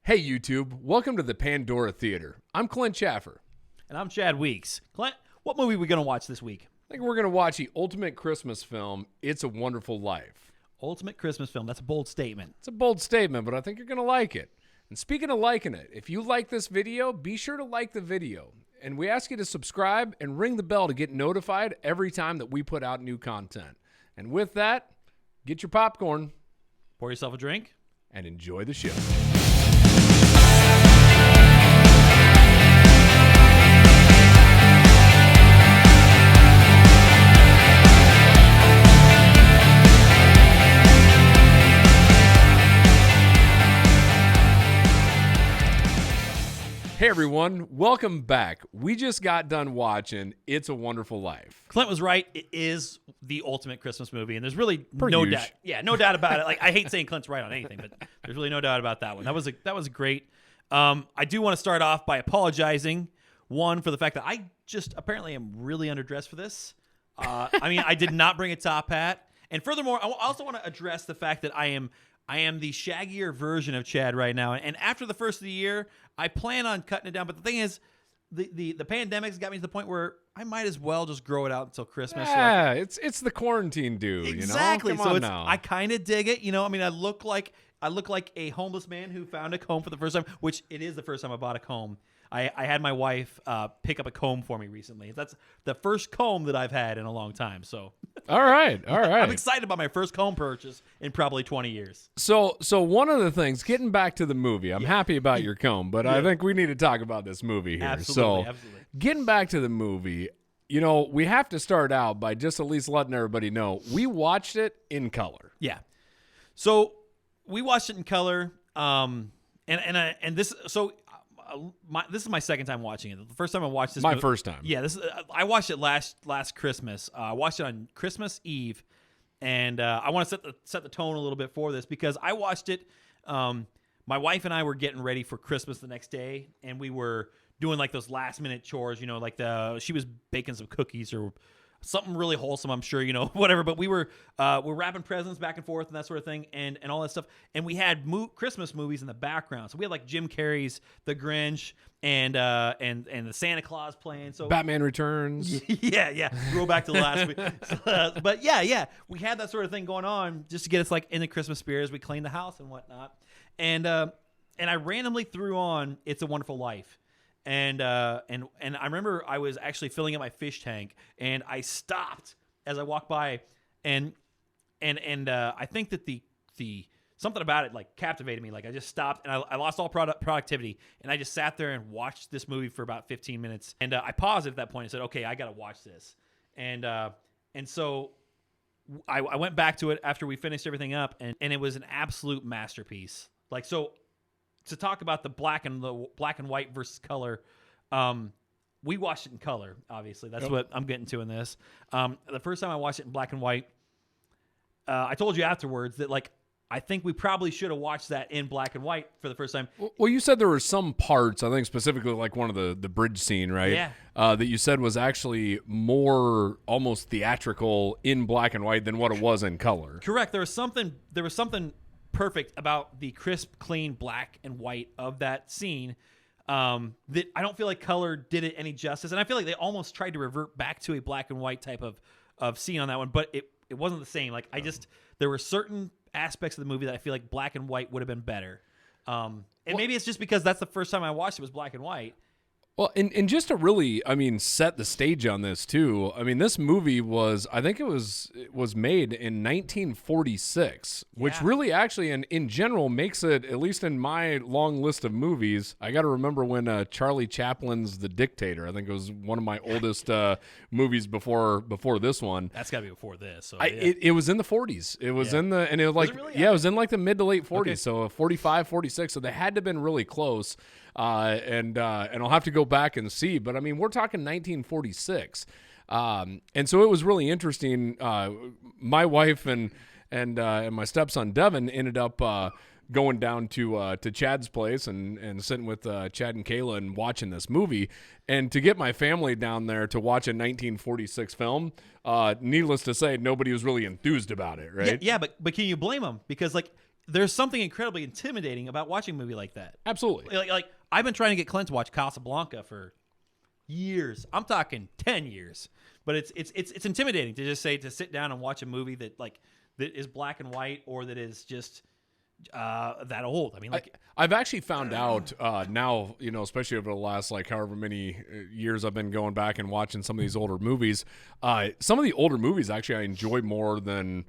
Hey YouTube, welcome to the Pandora Theater. I'm Clint Schaffer. And I'm Chad Weeks. Clint, what movie are we going to watch this week? I think we're going to watch the ultimate Christmas film, It's a Wonderful Life. Ultimate Christmas film. That's a bold statement. It's a bold statement, but I think you're going to like it. And speaking of liking it, if you like this video, be sure to like the video. And we ask you to subscribe and ring the bell to get notified every time that we put out new content. And with that, get your popcorn. Pour yourself a drink. And enjoy the show. Hey everyone, welcome back. We just got done watching It's a Wonderful Life. Clint was right. It is the ultimate Christmas movie, and there's really Pretty no huge. doubt. Yeah, no doubt about it. Like, I hate saying Clint's right on anything, but there's really no doubt about that one. That was great. I do want to start off by apologizing, one, for the fact that I just apparently am really underdressed for this. I mean, I did not bring a top hat, and furthermore, I also want to address the fact that I am the shaggier version of Chad right now. And after the first of the year, I plan on cutting it down. But the thing is, the pandemic's got me to the point where I might as well just grow it out until Christmas. Yeah, it's the quarantine due. Exactly. You know? Come on So now. I kind of dig it. You know, I mean, I look like a homeless man who found a comb for the first time, which it is the first time I bought a comb. I had my wife pick up a comb for me recently. That's the first comb that I've had in a long time. So, All right. I'm excited about my first comb purchase in probably 20 years. So one of the things, getting back to the movie, I'm happy about your comb, but I think we need to talk about this movie here. Absolutely. Getting back to the movie, you know, we have to start out by just at least letting everybody know we watched it in color. Yeah. So we watched it in color, this is my second time watching it. The first time I watched this, First time. Yeah, I watched it last Christmas. I watched it on Christmas Eve, and I want to set the tone a little bit for this because I watched it. My wife and I were getting ready for Christmas the next day, and we were doing like those last minute chores. You know, like she was baking some cookies or something really wholesome, I'm sure, you know, whatever. But we're wrapping presents back and forth and that sort of thing, and all that stuff. And we had Christmas movies in the background. So we had like Jim Carrey's The Grinch and the Santa Claus playing. So Batman Returns. yeah. Go back to the last week. But yeah, we had that sort of thing going on just to get us like in the Christmas spirit as we cleaned the house and whatnot. And I randomly threw on It's a Wonderful Life. And I remember I was actually filling up my fish tank, and I stopped as I walked by, and I think that the something about it like captivated me. Like I just stopped, and I lost all productivity, and I just sat there and watched this movie for about 15 minutes. And I paused at that point and said, "Okay, I got to watch this." And so I went back to it after we finished everything up, and it was an absolute masterpiece. Like so. To talk about the black and white versus color, we watched it in color. Obviously, that's what I'm getting to in this. The first time I watched it in black and white, I told you afterwards that like I think we probably should have watched that in black and white for the first time. Well, you said there were some parts, I think specifically like one of the bridge scene, right? Yeah. That you said was actually more almost theatrical in black and white than what it was in color. Correct. There was something perfect about the crisp, clean black and white of that scene that I don't feel like color did it any justice. And I feel like they almost tried to revert back to a black and white type of scene on that one, but it wasn't the same. Like there were certain aspects of the movie that I feel like black and white would have been better. Maybe it's just because that's the first time I watched it was black and white. Well, and just to really, I mean, set the stage on this too. I mean, this movie I think it was made in 1946, which really actually, in general, makes it, at least in my long list of movies, I got to remember when Charlie Chaplin's The Dictator. I think it was one of my oldest movies before this one. That's got to be before this. So it was in the 40s. It was in the, and it was like, it was in like the mid to late 40s. Okay. So 45, 46. So they had to have been really close. And I'll have to go back and see, but I mean, we're talking 1946. And so it was really interesting. My wife and my stepson Devin ended up going down to Chad's place and sitting with Chad and Kayla and watching this movie. And to get my family down there to watch a 1946 film, needless to say, nobody was really enthused about it, right? Yeah, but can you blame them? Because like there's something incredibly intimidating about watching a movie like that. Absolutely. Like I've been trying to get Clint to watch Casablanca for years. I'm talking 10 years. But it's intimidating to just say to sit down and watch a movie that is black and white or that is just that old. I mean, I've actually found out now, especially over the last however many years I've been going back and watching some of these older movies. Some of the older movies actually I enjoy more than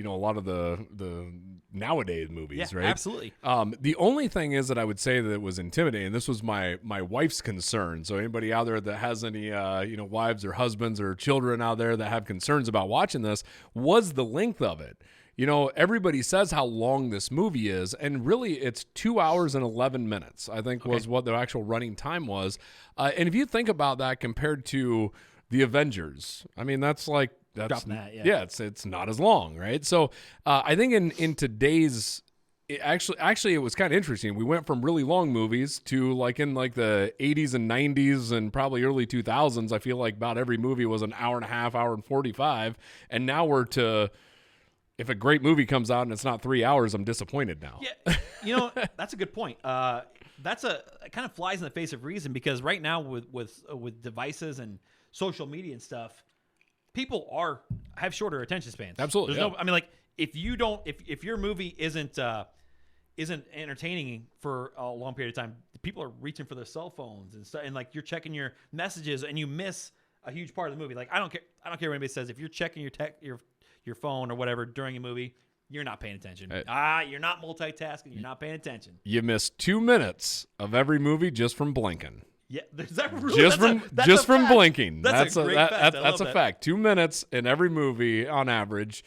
a lot of the nowadays movies, right? Absolutely. The only thing is that I would say that it was intimidating. This was my wife's concern. So anybody out there that has any wives or husbands or children out there that have concerns about watching this, was the length of it. Everybody says how long this movie is, and really it's 2 hours and 11 minutes, I think was what the actual running time was. And if you think about that compared to the Avengers, I mean, that's it's not as long, right? So I think in today's it was kind of interesting. We went from really long movies to in the 80s and 90s and probably early 2000s. I feel like about every movie was an hour and a half, hour and 45, and now we're to. If a great movie comes out and it's not 3 hours, I'm disappointed now. Yeah, that's a good point. It kind of flies in the face of reason, because right now with devices and social media and stuff, people have shorter attention spans. Absolutely. If your movie isn't entertaining for a long period of time, people are reaching for their cell phones and stuff, and you're checking your messages and you miss a huge part of the movie. I don't care what anybody says. If you're checking your phone or whatever during a movie, you're not paying attention. You're not multitasking. You're not paying attention. You miss 2 minutes of every movie just from blinking. Yeah, is that really? Just from blinking. That's a great fact. That's a fact. 2 minutes in every movie on average,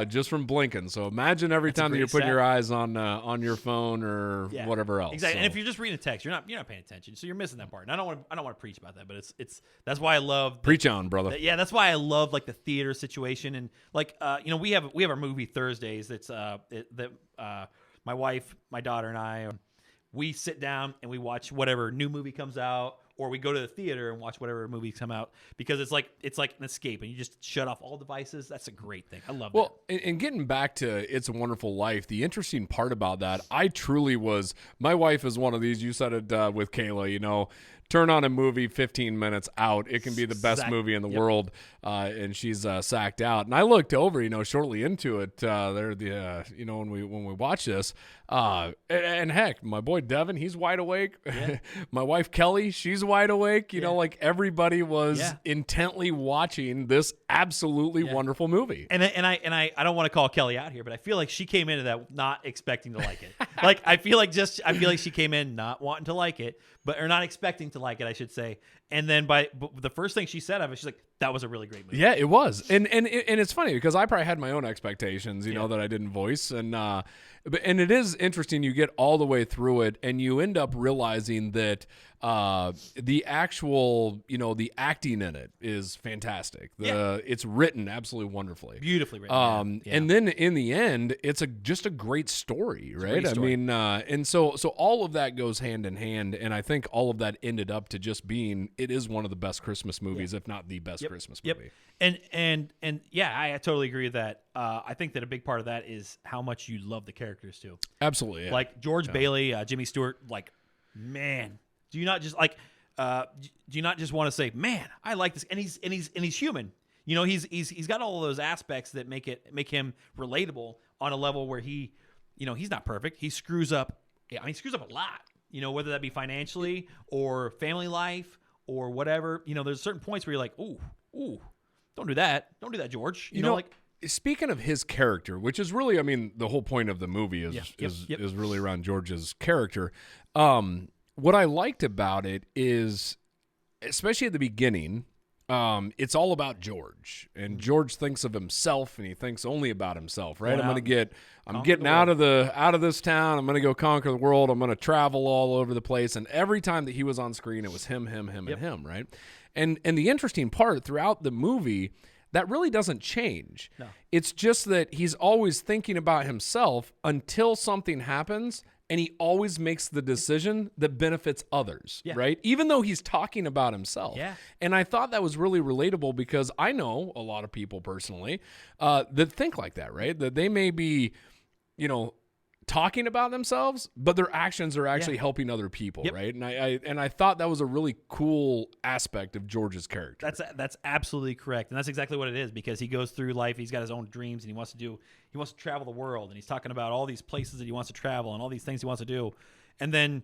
just from blinking. So imagine every time that you're putting your eyes on your phone or whatever else. Exactly. So. And if you're just reading a text, you're not paying attention. So you're missing that part. And I don't want to preach about that, but it's that's why I love preach on, brother. That's why I love the theater situation, and we have our movie Thursdays. That's my wife, my daughter, and I. We sit down and we watch whatever new movie comes out, or we go to the theater and watch whatever movies come out, because it's like an escape, and you just shut off all devices. That's a great thing. I love that. Well, and getting back to It's a Wonderful Life, the interesting part about that, I truly was, my wife is one of these, you said it with Kayla, turn on a movie, 15 minutes out. It can be the best movie in the world, and she's sacked out. And I looked over, shortly into it, when we watch this, and heck, my boy Devin, he's wide awake. Yeah. My wife Kelly, she's wide awake. Everybody was intently watching this absolutely wonderful movie. And I don't want to call Kelly out here, but I feel like she came into that not expecting to like it. I feel like she came in not wanting to like it, or not expecting to like it, I should say. And then but the first thing she said of it, she's like, "That was a really great movie." Yeah, it was. And it's funny because I probably had my own expectations, that I didn't voice, and it is interesting. You get all the way through it, and you end up realizing that the actual, the acting in it is fantastic. It's written absolutely wonderfully, beautifully written. And then in the end, it's just a great story, right? Great story. I mean, and so all of that goes hand in hand, and I think all of that ended up to just being, it is one of the best Christmas movies, if not the best Christmas movie. And I totally agree with that. I think that a big part of that is how much you love the characters too. Absolutely, yeah. Like George Bailey, Jimmy Stewart. Man, do you not just want to say, man, I like this? And he's human. He's got all of those aspects that make him relatable on a level where he's not perfect. He screws up. Yeah, he screws up a lot. Whether that be financially or family life or whatever. There's certain points where you're like, ooh, don't do that. Don't do that, George. Speaking of his character, which is really, I mean, the whole point of the movie is really around George's character. What I liked about it is, especially at the beginning, it's all about George, and George thinks of himself, and he thinks only about himself, right? I'm getting out of this town. I'm going to go conquer the world. I'm going to travel all over the place. And every time that he was on screen, it was him, and him, right? And the interesting part throughout the movie, that really doesn't change. No. It's just that he's always thinking about himself until something happens, and he always makes the decision that benefits others, right? Even though he's talking about himself. Yeah. And I thought that was really relatable, because I know a lot of people personally that think like that, right? That they may be, talking about themselves, but their actions are actually helping other people, right? And I thought that was a really cool aspect of George's character. That's absolutely correct, and that's exactly what it is, because he goes through life. He's got his own dreams, and he wants to travel the world, and he's talking about all these places that he wants to travel and all these things he wants to do, and then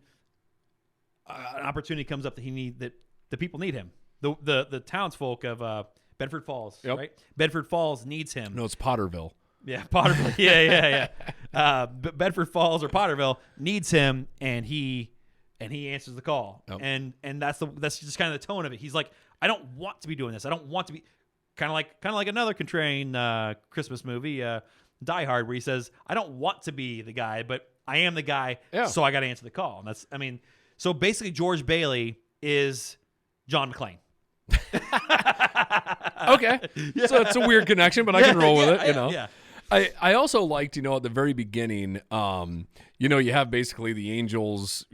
an opportunity comes up that the people need him. The townsfolk of Bedford Falls, right? Bedford Falls needs him. No, it's Potterville. Yeah, Potterville. Yeah. Bedford Falls or Potterville needs him, and he answers the call. And that's just kind of the tone of it. He's like, I don't want to be doing this. I don't want to be kind of like another contrarian Christmas movie, Die Hard, where he says, I don't want to be the guy, but I am the guy, so I got to answer the call. And so basically George Bailey is John McClane. Okay. So it's a weird connection, but I can roll with it, you know. Yeah. I also liked, at the very beginning, you have basically the angels,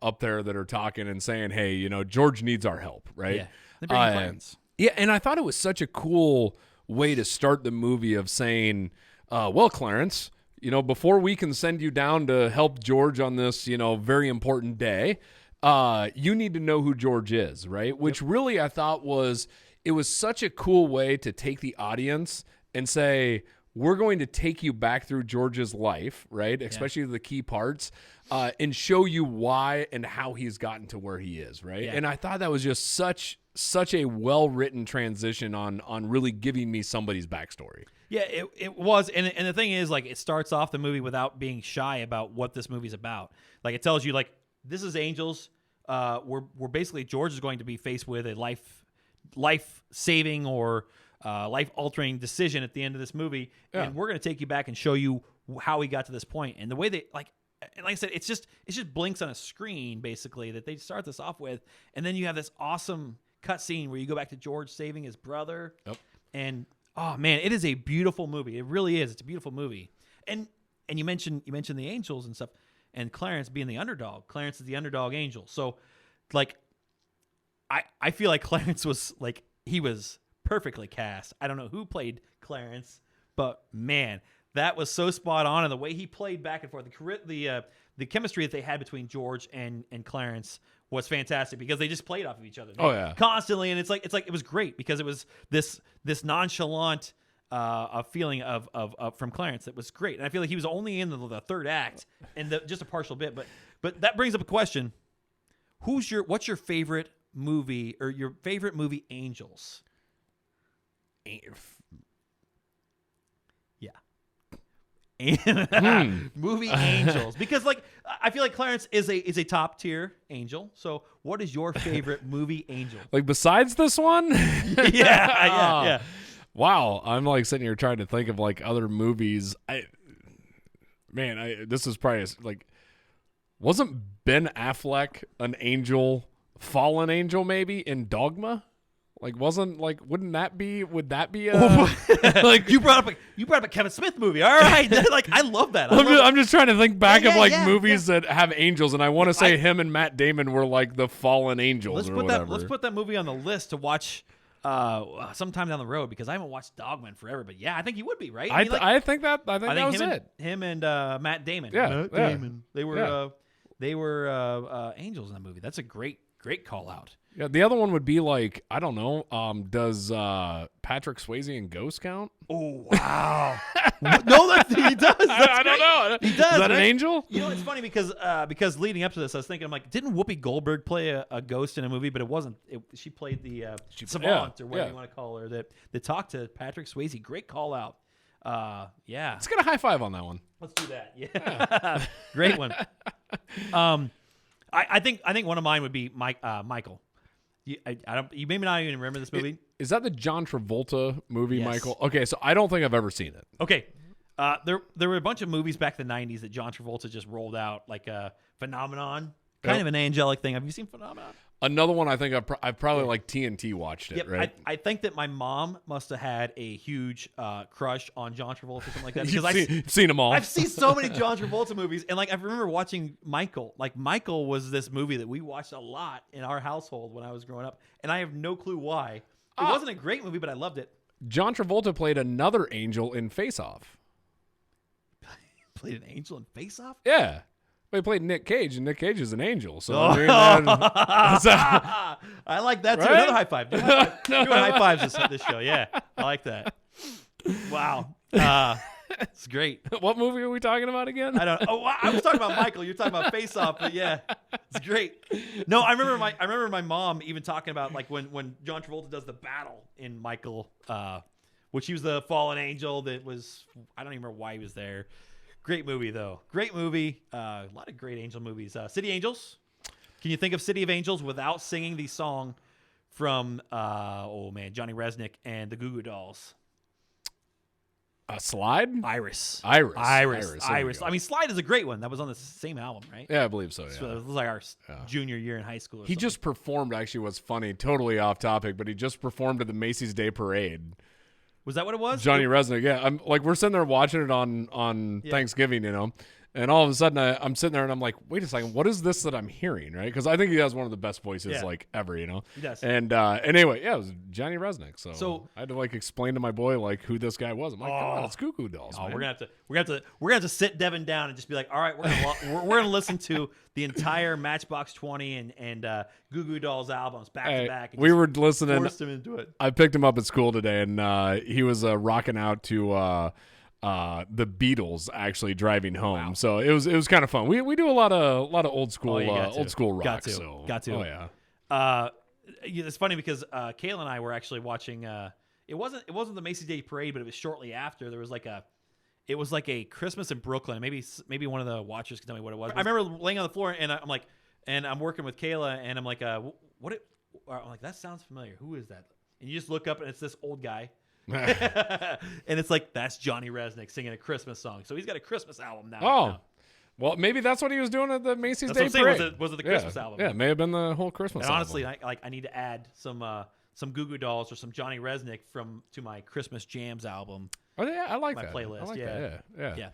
up there that are talking and saying, hey, George needs our help, right? Yeah. They bring Clarence. Yeah, and I thought it was such a cool way to start the movie of saying, well, Clarence, before we can send you down to help George on this, very important day, you need to know who George is, right? Which really I thought it was such a cool way to take the audience and say, we're going to take you back through George's life, right? Especially the key parts, and show you why and how he's gotten to where he is, right? Yeah. And I thought that was just such a well-written transition on really giving me somebody's backstory. Yeah, it was. And the thing is, like, it starts off the movie without being shy about what this movie's about. Like, it tells you, like, this is Angels. We're basically, George is going to be faced with a life-saving or life-altering decision at the end of this movie, and we're going to take you back and show you how he got to this point. And the way they like I said, it's just blinks on a screen basically that they start this off with, and then you have this awesome cutscene where you go back to George saving his brother. And oh man, it is a beautiful movie. It really is. It's a beautiful movie. And you mentioned the angels and stuff, and Clarence being the underdog. Clarence is the underdog angel. So like I feel like Clarence was like, he was perfectly cast. I don't know who played Clarence, but man, that was so spot on, and the way he played back and forth, the chemistry that they had between George and Clarence was fantastic, because they just played off of each other constantly, and it's like it was great because it was this nonchalant feeling of from Clarence that was great, and I feel like he was only in the third act and just a partial bit, but that brings up a question: what's your favorite movie, or your favorite movie, Angels? Movie Angels, because like I feel like Clarence is a top tier angel. So what is your favorite movie Angel? Like besides this one? Yeah. Wow, I'm like sitting here trying to think of like other movies. This is probably like, wasn't Ben Affleck an angel, fallen angel maybe in Dogma? Like, would that be like you brought up a Kevin Smith movie. All right. Like, I love that. I'm just trying to think back of movies that have angels, and I want to say him and Matt Damon were like the fallen angels Let's put that movie on the list to watch sometime down the road, because I haven't watched Dogma in forever. But yeah, I think he would be, right? I think that was it. Him and Matt Damon. Matt Damon. They were angels in that movie. That's a great call out. Yeah, the other one would be like, I don't know, does Patrick Swayze in Ghost count? Oh, wow. No, he does. I don't know. He does. Is that an angel? It's funny because leading up to this, I was thinking, I'm like, didn't Whoopi Goldberg play a ghost in a movie? But it wasn't. She played the savant, or whatever you want to call her, that talked to Patrick Swayze. Great call out. Yeah. Let's get a high five on that one. Let's do that. Yeah. Great one. I think one of mine would be Michael. You maybe not even remember this movie. Is that the John Travolta movie, yes. Michael? Okay, so I don't think I've ever seen it. Okay. There were a bunch of movies back in the 90s that John Travolta just rolled out, like Phenomenon, kind of an angelic thing. Have you seen Phenomenon? Another one I think I've probably like TNT watched it, right? I think that my mom must have had a huge crush on John Travolta or something like that. Because I've seen them all. I've seen so many John Travolta movies. And like I remember watching Michael. Like Michael was this movie that we watched a lot in our household when I was growing up. And I have no clue why. It wasn't a great movie, but I loved it. John Travolta played another angel in Face Off. played an angel in Face Off? Yeah. He played Nick Cage, and Nick Cage is an angel. So I like that too. Right? Another high five. Doing high fives this show. Yeah, I like that. Wow. It's great. What movie are we talking about again? I don't. Oh, I was talking about Michael. You're talking about Face Off, but yeah, it's great. No, I remember my mom even talking about like when John Travolta does the battle in Michael, which he was the fallen angel that was. I don't even remember why he was there. Great movie though. Great movie. A lot of great angel movies. City Angels. Can you think of City of Angels without singing the song from Johnny Resnick and the Goo Goo Dolls? Slide? Iris. I mean, Slide is a great one. That was on the same album, right? Yeah, I believe so. Yeah. So it was like our junior year in high school. He just performed. Actually, what's funny? Totally off topic, but he just performed at the Macy's Day Parade. Was that what it was? Johnny Resnick. Yeah, I'm like we're sitting there watching it on Thanksgiving, and all of a sudden I'm sitting there and I'm like, wait a second, what is this that I'm hearing? Right? Because I think he has one of the best voices like ever. He does. And anyway, it was Johnny Resnick. So I had to like explain to my boy like who this guy was. I'm like, come on, it's Goo Goo Dolls. Man. We're gonna have to sit Devin down and just be like, all right, we're gonna listen to the entire Matchbox 20 and Goo Goo Dolls albums back to back. We were listening. Forced him into it. I picked him up at school today, and he was rocking out to the Beatles actually driving home. Wow. So it was kind of fun. We do a lot of old school rock. Got to. Oh yeah. It's funny because Kayla and I were actually watching. It wasn't the Macy's Day Parade, but it was shortly after. There was like a Christmas in Brooklyn. Maybe one of the watchers can tell me what it was. I remember laying on the floor and I'm like, and I'm working with Kayla and I'm like, I'm like, that sounds familiar. Who is that? And you just look up and it's this old guy. And it's like, that's Johnny Resnick singing a Christmas song. So he's got a Christmas album now. Oh, well, maybe that's what he was doing at the Macy's Day Parade. Was it the Christmas album? Yeah, it may have been the whole Christmas album. Honestly, I need to add some Goo Goo Dolls or some Johnny Resnick to my Christmas Jams album. Oh yeah, I like my that. playlist. I like that. Yeah.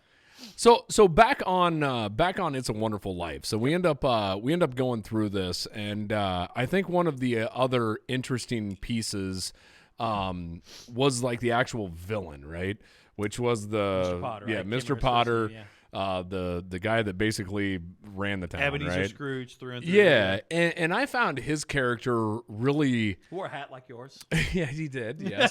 So back on It's a Wonderful Life. So we end up going through this, and I think one of the other interesting pieces was like the actual villain, right? Which was Mr. Potter, right? Mr. Potter, the guy that basically ran the town, Ebenezer right? Scrooge through and through. Yeah, and I found his character really. He wore a hat like yours. Yeah, he did. Yes,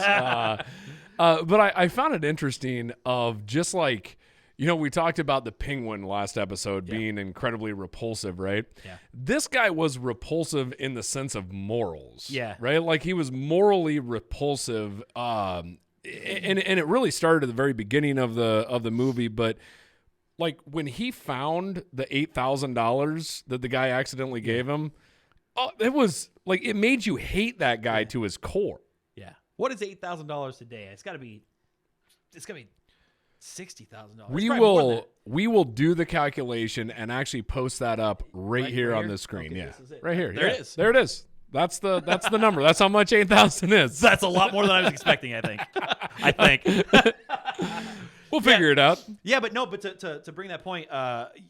but I found it interesting of just like. We talked about the penguin last episode being incredibly repulsive, right? Yeah. This guy was repulsive in the sense of morals. Yeah. Right? Like he was morally repulsive. And it really started at the very beginning of the movie, but like when he found the $8,000 that the guy accidentally gave him, it was like it made you hate that guy to his core. Yeah. What is $8,000 today? It's gotta be $60,000. We will do the calculation and actually post that up right here on the screen. Okay, right here. There it is. There it is. That's the number. That's how much 8,000 is. That's a lot more than I was expecting. I think. We'll figure it out. Yeah, but to bring that point,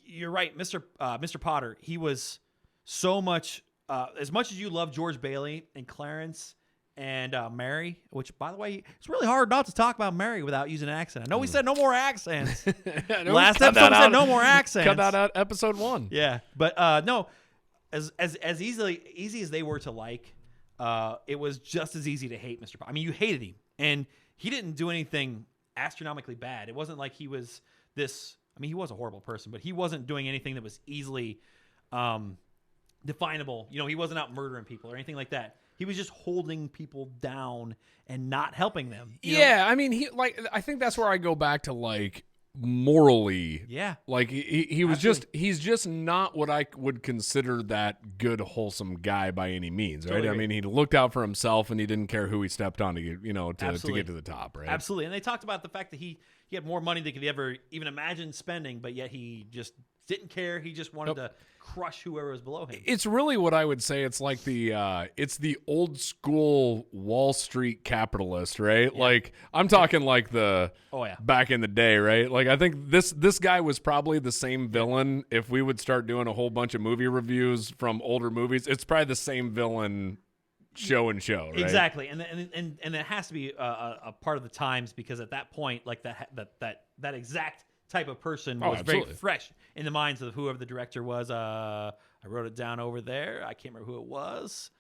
you're right, Mr. Potter. He was so much. As much as you love George Bailey and Clarence. And Mary, which, by the way, it's really hard not to talk about Mary without using an accent. I know we said no more accents. Last episode we said no more accents. Cut that out episode 1. Yeah, but no, as easy as they were to like, it was just as easy to hate Mr. Potter. I mean, you hated him, and he didn't do anything astronomically bad. It wasn't like he was this. I mean, he was a horrible person, but he wasn't doing anything that was easily definable. He wasn't out murdering people or anything like that. He was just holding people down and not helping them. Yeah, I mean, I think that's where I go back to like morally. Yeah. Like he was he's just not what I would consider that good, wholesome guy by any means, right? Totally. I mean, he looked out for himself and he didn't care who he stepped on to get to the top, right? Absolutely. And they talked about the fact that he had more money than he could ever even imagine spending, but yet he just didn't care. He just wanted to crush whoever was below him. It's really what I would say. It's like it's the old school Wall Street capitalist, right? Yeah. Like I'm talking like back in the day, right? Like I think this guy was probably the same villain. If we would start doing a whole bunch of movie reviews from older movies, it's probably the same villain. Show, right? Exactly, and it has to be a part of the times because at that point, like that exact type of person was very fresh in the minds of whoever the director was. I wrote it down over there. I can't remember who it was.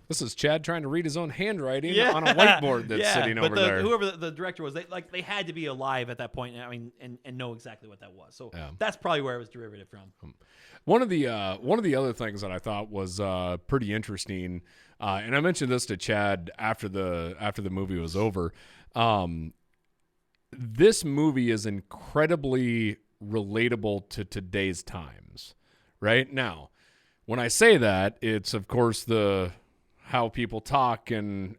This is Chad trying to read his own handwriting on a whiteboard that's sitting over there. Whoever the director was, they had to be alive at that point. I mean, and know exactly what that was. So that's probably where it was derivative from. One of the other things that I thought was pretty interesting, and I mentioned this to Chad after the movie was over. This movie is incredibly relatable to today's times, right? Now, when I say that, it's of course how people talk and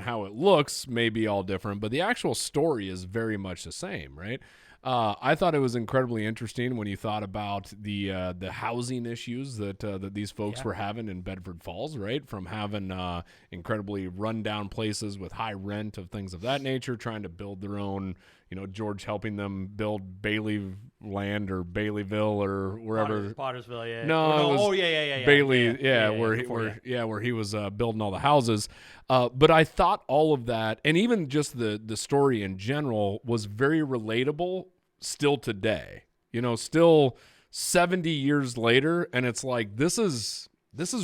how it looks may be all different, but the actual story is very much the same, right? I thought it was incredibly interesting when you thought about the housing issues that these folks were having in Bedford Falls, right? From having incredibly rundown places with high rent of things of that nature, trying to build their own, George helping them build Bailey land or Baileyville or wherever. Pottersville, yeah. No, Bailey, where he was building all the houses. But I thought all of that, and even just the story in general, was very relatable still today. Still 70 years later, and it's like this is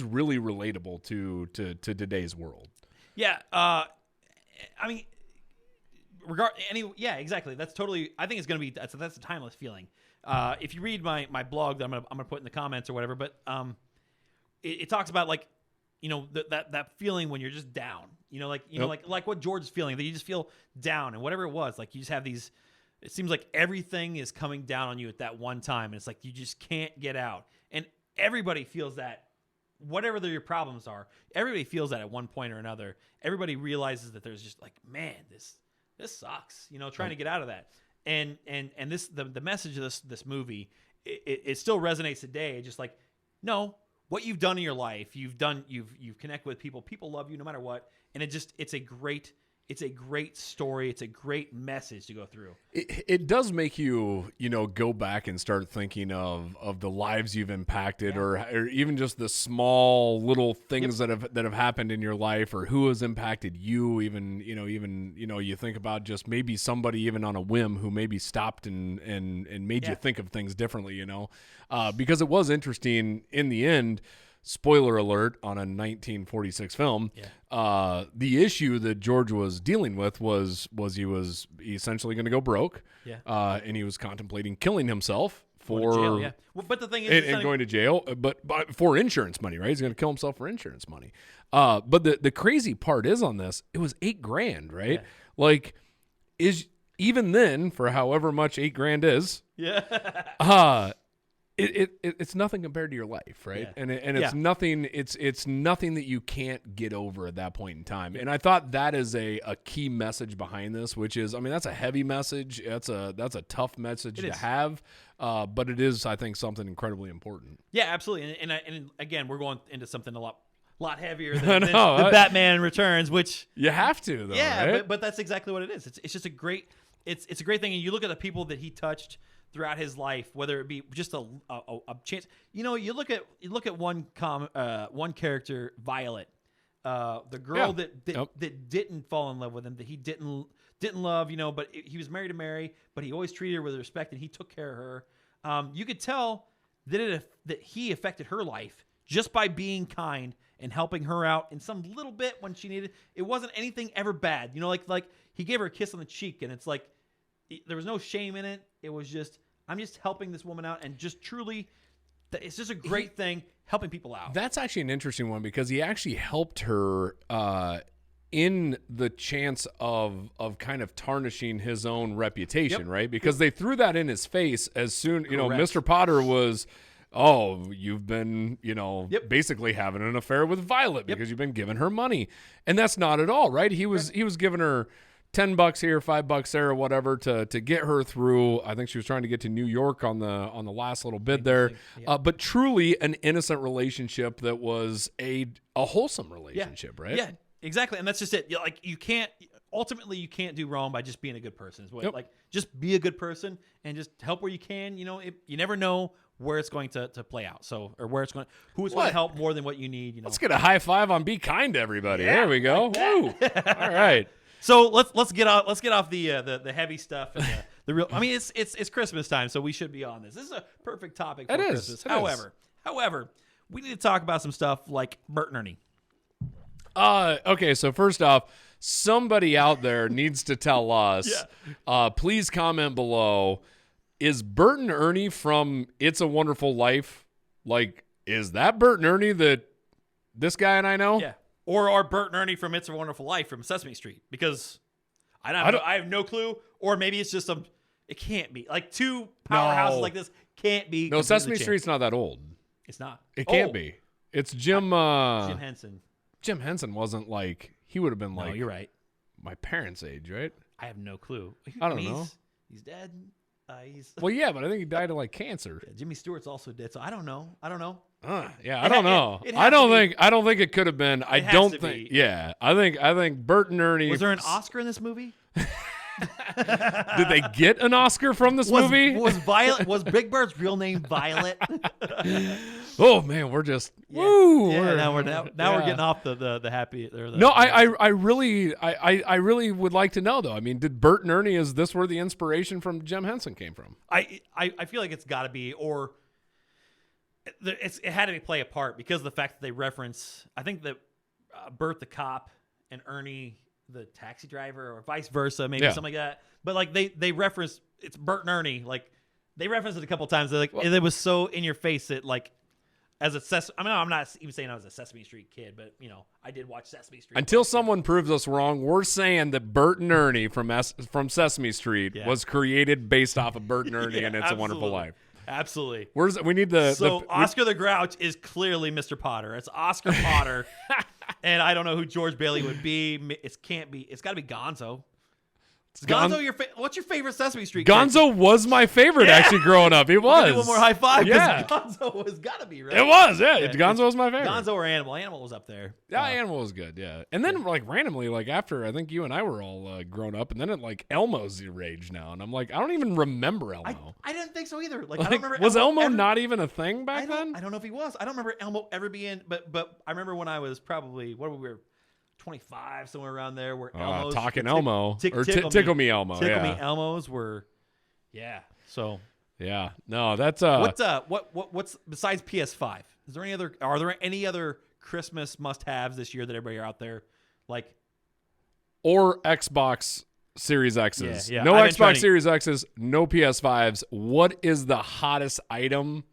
really relatable to today's world. Yeah, I mean, exactly. That's totally. I think it's gonna be that's a timeless feeling. If you read my blog that I'm gonna put in the comments or whatever, but it talks about like, that feeling when you're just down. Like what George is feeling, that you just feel down, and whatever it was, like you just have these. It seems like everything is coming down on you at that one time, and it's like you just can't get out. And everybody feels that. Whatever your problems are, everybody feels that at one point or another. Everybody realizes that there's just like, man, this sucks. Trying to get out of that. And this the message of this movie, it still resonates today. Just like, no, what you've done in your life, you've connected with people. People love you no matter what. And it's a great story. It's a great message to go through. It does make you, go back and start thinking of the lives you've impacted, or even just the small little things that have happened in your life, or who has impacted you. Even you think about just maybe somebody even on a whim who maybe stopped and made you think of things differently. Because it was interesting in the end. Spoiler alert on a 1946 film. The issue that George was dealing with was he was essentially going to go broke. And he was contemplating killing himself for jail, Well, but the thing is, and going to jail, but for insurance money, right? He's going to kill himself for insurance money. But the crazy part is on this, it was $8,000, right? Like, is even then for however much $8,000 is. It's nothing compared to your life, right? And it's nothing. It's nothing that you can't get over at that point in time. And I thought that is a key message behind this, which is, I mean, that's a heavy message. That's a tough message to have, but it is, I think, something incredibly important. Yeah, absolutely. And again, we're going into something a lot heavier than the Batman Returns, which you have to, though. Yeah, right? but that's exactly what it is. It's just a great. It's a great thing, and you look at the people that he touched throughout his life, whether it be just a chance. You look at one character, Violet, the girl that didn't fall in love with him, that he didn't love, but he was married to Mary, but he always treated her with respect, and he took care of her. You could tell that he affected her life just by being kind and helping her out in some little bit when she needed. It wasn't anything ever bad, like he gave her a kiss on the cheek, and it's like there was no shame in it. It was just, I'm just helping this woman out, and just truly, it's just a great thing, helping people out. That's actually an interesting one, because he actually helped her in the chance of kind of tarnishing his own reputation, right? Because they threw that in his face as soon, Mr. Potter was, you've been, basically having an affair with Violet because you've been giving her money. And that's not at all, right? He was giving her $10 here, $5 there, or whatever to get her through. I think she was trying to get to New York on the last little bit there. But truly an innocent relationship that was a wholesome relationship, right? Yeah, exactly. And that's just it. Like, you can't do wrong by just being a good person. Like, just be a good person and just help where you can. You never know where it's going to play out. Or who it's going to help more than what you need. Let's get a high five on be kind to everybody. There we go. Like Woo. All right. So let's get off the heavy stuff and the real. I mean, it's Christmas time, so we should be on this. This is a perfect topic for Christmas. However, we need to talk about some stuff like Bert and Ernie. Okay, so first off, somebody out there needs to tell us. Please comment below. Is Bert and Ernie from It's a Wonderful Life? Like, is that Bert and Ernie that this guy and I know? Yeah. Or are Bert and Ernie from It's a Wonderful Life from Sesame Street? Because I have no clue. Or maybe it's just it can't be. Like two powerhouses like this can't be. No, Sesame Street's not that old. It's not. It can't be. It's Jim Henson. Jim Henson wasn't like, he would have been like. No, you're right. My parents' age, right? I have no clue. I don't know. He's dead. Well, yeah, but I think he died of like cancer. Yeah, Jimmy Stewart's also dead, so I don't know. I don't know. I don't think it could have been. I don't think. Be. Yeah, I think Bert and Ernie. Was there an Oscar in this movie? Did they get an Oscar from this movie? Was Big Bird's real name Violet? Oh man, we're just woo. Yeah, now we're getting off the happy. No, I really would like to know though. I mean, did Bert and Ernie, is this where the inspiration from Jim Henson came from? I feel like it's got to be, or it had to play a part because of the fact that they reference. I think that Bert the cop and Ernie the taxi driver, or vice versa, maybe something like that. But like they reference, it's Bert and Ernie. Like they reference it a couple times. They're like, it was so in your face that like. I'm not even saying I was a Sesame Street kid, but I did watch Sesame Street. Until someone proves us wrong, we're saying that Bert and Ernie from Sesame Street was created based off of Bert and Ernie and It's a Wonderful Life. Absolutely. We need the Oscar the Grouch is clearly Mr. Potter. It's Oscar Potter, and I don't know who George Bailey would be. It's got to be Gonzo. Gonzo, what's your favorite Sesame Street Gonzo character? Was my favorite actually growing up. He was. Do one more high five. Yeah. Gonzo has got to be, right? It was, yeah. Gonzo was my favorite. Gonzo or Animal. Animal was up there. Yeah, Animal was good, yeah. And then like randomly, like after I think you and I were all grown up, and then it like Elmo's the rage now. And I'm like, I don't even remember Elmo. I didn't think so either. Like I don't remember. Was Elmo not even a thing back then? I don't know if he was. I don't remember Elmo ever being, but I remember when I was probably, 25, somewhere around there, where Elmo's talking Elmo or Tickle Me Elmo. Tickle Me Elmos were, So no, that's what's besides PS5? Are there any other Christmas must-haves this year that everybody out there like? Or Xbox Series X's? Yeah. No Xbox Series X's, no PS5s. What is the hottest item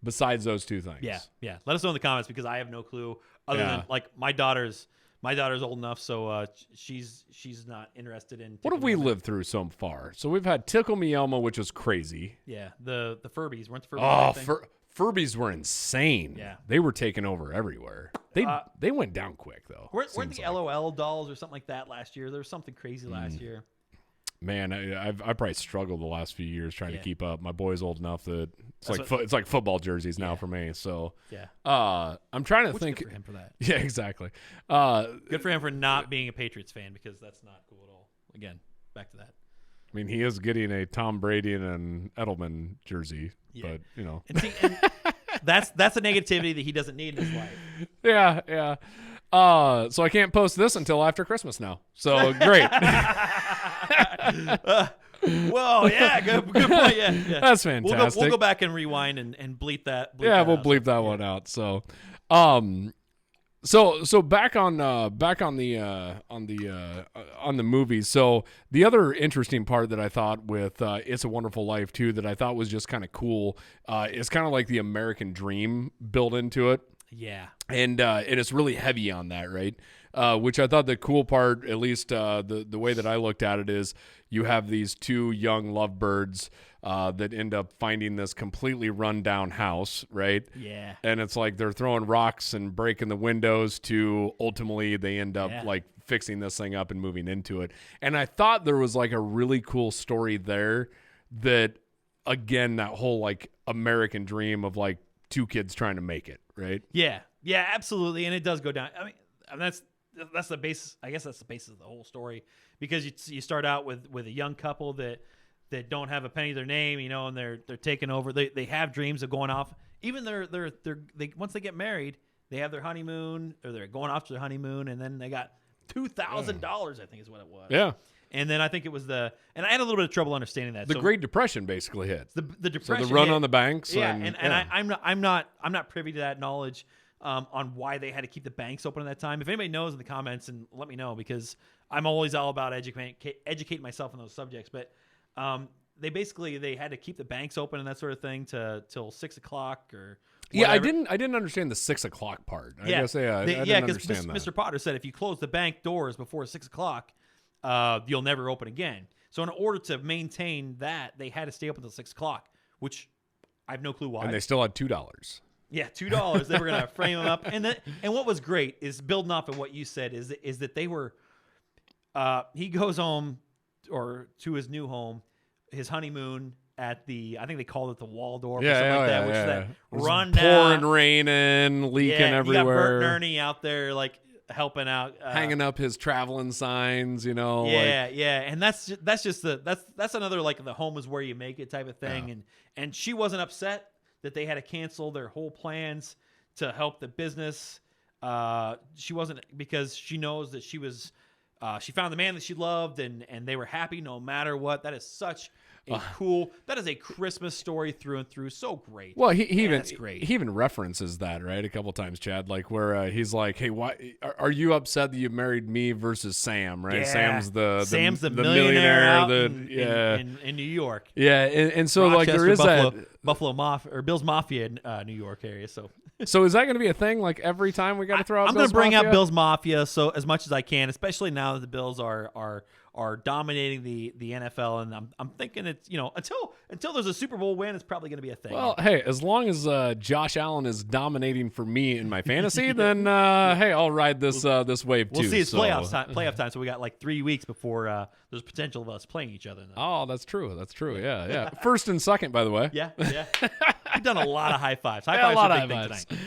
besides those two things? Yeah. Let us know in the comments because I have no clue. Other than like my daughter's old enough, so she's not interested in. What have we lived through so far? So we've had Tickle Me Elmo, which was crazy. Yeah, the Furbies weren't the Furbies. Oh, Furbies were insane. Yeah, they were taking over everywhere. They went down quick though. Weren't the LOL dolls or something like that last year? There was something crazy last year. Man, I probably struggled the last few years trying to keep up. My boy's old enough that it's like football jerseys now for me. So I'm trying to think. Good for him for that. Yeah, exactly. Good for him for not being a Patriots fan because that's not cool at all. Again, back to that. I mean, he is getting a Tom Brady and an Edelman jersey, but and that's a negativity that he doesn't need in his life. Yeah. So I can't post this until after Christmas now. So great. Well, yeah, good point. Yeah. That's fantastic. We'll go back and rewind and bleep that. We'll bleep that one out. So, so back on the movies. So the other interesting part that I thought with It's a Wonderful Life too, that I thought was just kind of cool, is kind of like the American dream built into it. Yeah. And it's really heavy on that, right? Which I thought the cool part, at least the way that I looked at it, is you have these two young lovebirds that end up finding this completely run-down house, right? Yeah. And it's like they're throwing rocks and breaking the windows to ultimately they end up like fixing this thing up and moving into it. And I thought there was like a really cool story there that, again, that whole like American dream of like two kids trying to make it, right? Yeah, absolutely. And it does go down. I mean, that's the basis. I guess that's the basis of the whole story, because you start out with a young couple that don't have a penny to their name, and they're taking over. They have dreams of going off. Even they once they get married, they have their honeymoon, or they're going off to their honeymoon, and then they got $2,000, I think is what it was. Yeah. And then I think it was and I had a little bit of trouble understanding that. The Great Depression basically hit. The depression. So the run on the banks. Yeah, I'm not privy to that knowledge on why they had to keep the banks open at that time. If anybody knows in the comments, and let me know, because I'm always all about educating myself on those subjects. But they had to keep the banks open and that sort of thing till 6 o'clock or. Yeah, whatever. I didn't understand the 6 o'clock part. I guess I didn't understand that. Mr. Potter said if you close the bank doors before 6 o'clock, you'll never open again. So in order to maintain that, they had to stay open until 6 o'clock, which I have no clue why. And they still had $2. Yeah, $2. They were going to frame them up. And what was great is, building off of what you said, is that they were he goes home, or to his new home, his honeymoon at I think they called it the Waldorf or something like that, which is that rundown. Pouring rain in, leaking everywhere. You got Bert and Ernie out there like helping out, hanging up his traveling signs, you know. Yeah. And that's another like the home is where you make it type of thing. Yeah. And she wasn't upset that they had to cancel their whole plans to help the business. She wasn't, because she knows that she found the man that she loved, and they were happy no matter what. That is such that is a Christmas story through and through. So great. Well, he great. He even references that, right, a couple times, Chad, like where he's like, "Hey, why are you upset that you married me versus Sam?" Right? Yeah. Sam's the millionaire out in New York. Yeah, and so Rochester, like there is Buffalo Mafia, or Bill's Mafia in New York area. So is that going to be a thing? Like every time we got to throw out? I'm going to bring out Bill's Mafia so as much as I can, especially now that the Bills are dominating the NFL, and I'm thinking it's, until there's a Super Bowl win, it's probably going to be a thing. Well, hey, as long as Josh Allen is dominating for me in my fantasy, then hey, I'll ride this wave too. We'll see. It's playoff time, so we got like 3 weeks before there's potential of us playing each other. Oh, that's true. Yeah. First and second, by the way. Yeah. We've done a lot of high fives. High fives are a big thing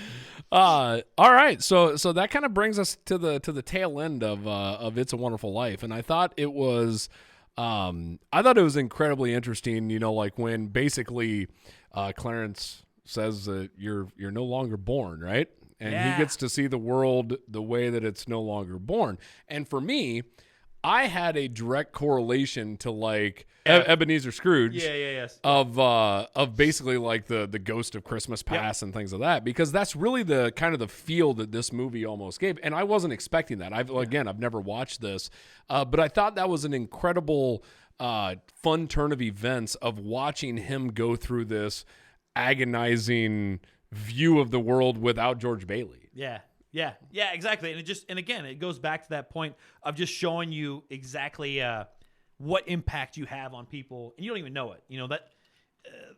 tonight. All right, so that kind of brings us to the tail end of It's a Wonderful Life, and I thought it was incredibly interesting. Like when basically Clarence says that you're no longer born, right? And he gets to see the world the way that it's no longer born. And for me, I had a direct correlation to like Ebenezer Scrooge, yes, of basically like the ghost of Christmas Past and things like that, because that's really the kind of the feel that this movie almost gave, and I wasn't expecting that. I've never watched this, but I thought that was an incredible fun turn of events of watching him go through this agonizing view of the world without George Bailey. Yeah, exactly. And again, it goes back to that point of just showing you exactly what impact you have on people, and you don't even know it.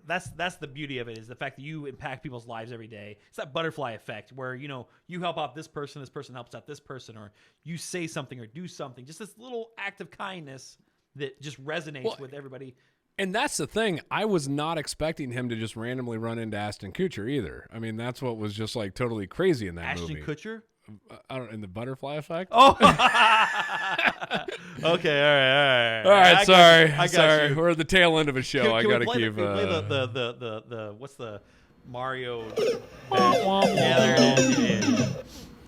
That's the beauty of it, is the fact that you impact people's lives every day. It's that butterfly effect where you help out this person helps out this person, or you say something or do something, just this little act of kindness that just resonates with everybody. And that's the thing. I was not expecting him to just randomly run into Ashton Kutcher either. I mean, that's what was just like totally crazy in that movie. Ashton Kutcher? In the butterfly effect? Oh. Okay, all right. Sorry. I got you. We're at the tail end of a show. I got to keep... play the what's the Mario... Yeah, there it is.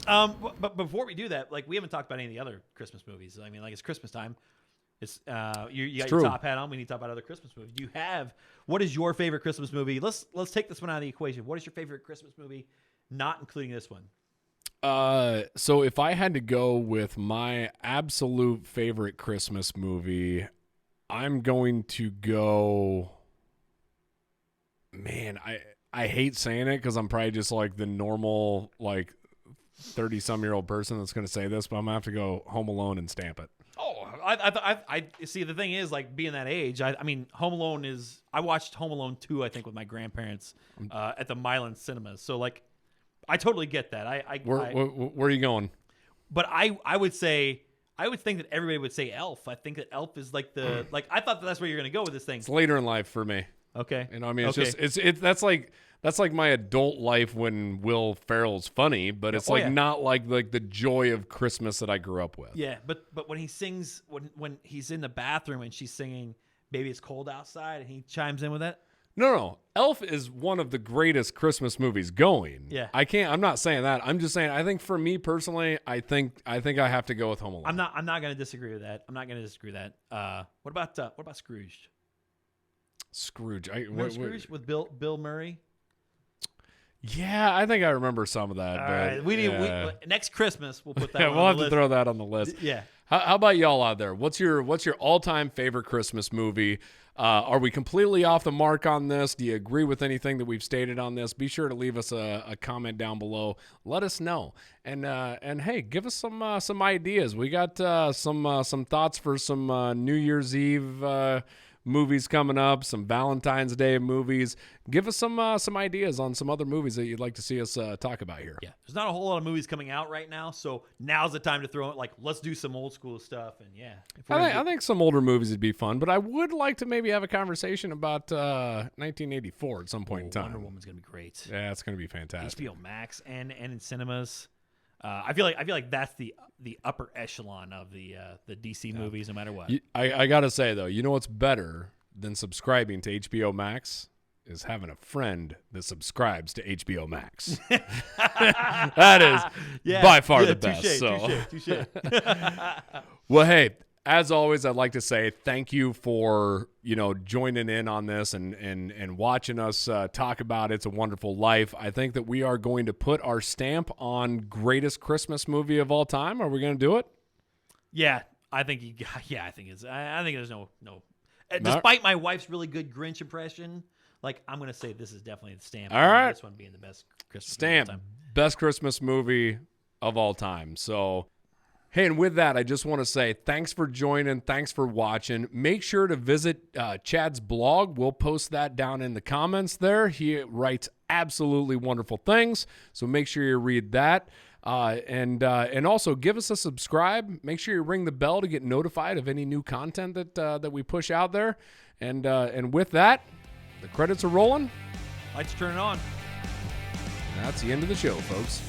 Yeah. But before we do that, like, we haven't talked about any of the other Christmas movies. I mean, like, it's Christmas time. It's you got your top hat on. We need to talk about other Christmas movies. What is your favorite Christmas movie? Let's take this one out of the equation. What is your favorite Christmas movie, not including this one? So if I had to go with my absolute favorite Christmas movie, I'm going to go. Man, I hate saying it because I'm probably just like the normal like 30-some-year-old person that's going to say this, but I'm gonna have to go Home Alone and stamp it. Oh, I see. The thing is, like, being that age, I mean, Home Alone is. I watched Home Alone 2, I think, with my grandparents at the Milan Cinemas. So, like, I totally get that. Where are you going? But I would say, I would think that everybody would say Elf. I think that Elf is like the like. I thought that's where you're going to go with this thing. It's later in life for me. Okay. I mean, it's just it's that's like my adult life when Will Ferrell's funny, but it's not like the joy of Christmas that I grew up with. Yeah, but when he sings, when he's in the bathroom and she's singing "Baby It's Cold Outside" and he chimes in with that. No. Elf is one of the greatest Christmas movies going. Yeah. I'm not saying that. I'm just saying, I think for me personally, I think I have to go with Home Alone. I'm not going to disagree with that. What about Scrooge? Scrooge. Remember Scrooge with Bill Murray? Yeah, I think I remember some of that. All but right, next Christmas we'll put that. We'll have to throw that on the list. Yeah. How about y'all out there? What's your all-time favorite Christmas movie? Are we completely off the mark on this? Do you agree with anything that we've stated on this? Be sure to leave us a comment down below. Let us know. And hey, give us some ideas. We got some thoughts for some New Year's Eve movies coming up, some Valentine's Day movies. Give us some ideas on some other movies that you'd like to see us talk about here. Yeah, there's not a whole lot of movies coming out right now, so now's the time to throw it. Like, let's do some old school stuff, and yeah. I think some older movies would be fun, but I would like to maybe have a conversation about 1984 at some point in time. Wonder Woman's gonna be great. Yeah, it's gonna be fantastic. HBO Max and in cinemas. I feel like that's the upper echelon of the DC movies, no matter what. I gotta say though, you know what's better than subscribing to HBO Max is having a friend that subscribes to HBO Max. That is by far the best. Touche. Well, hey. As always, I'd like to say thank you for, joining in on this and watching us talk about It's a Wonderful Life. I think that we are going to put our stamp on greatest Christmas movie of all time. Are we going to do it? Yeah, I think there's no. Despite my wife's really good Grinch impression, I'm going to say this is definitely the stamp. All right. This one being the best Christmas stamp, movie of all time. Best Christmas movie of all time. So... Hey, and with that, I just want to say thanks for joining. Thanks for watching. Make sure to visit Chad's blog. We'll post that down in the comments there. He writes absolutely wonderful things, so make sure you read that. And also give us a subscribe. Make sure you ring the bell to get notified of any new content that we push out there. And with that, the credits are rolling. Lights turning on. That's the end of the show, folks.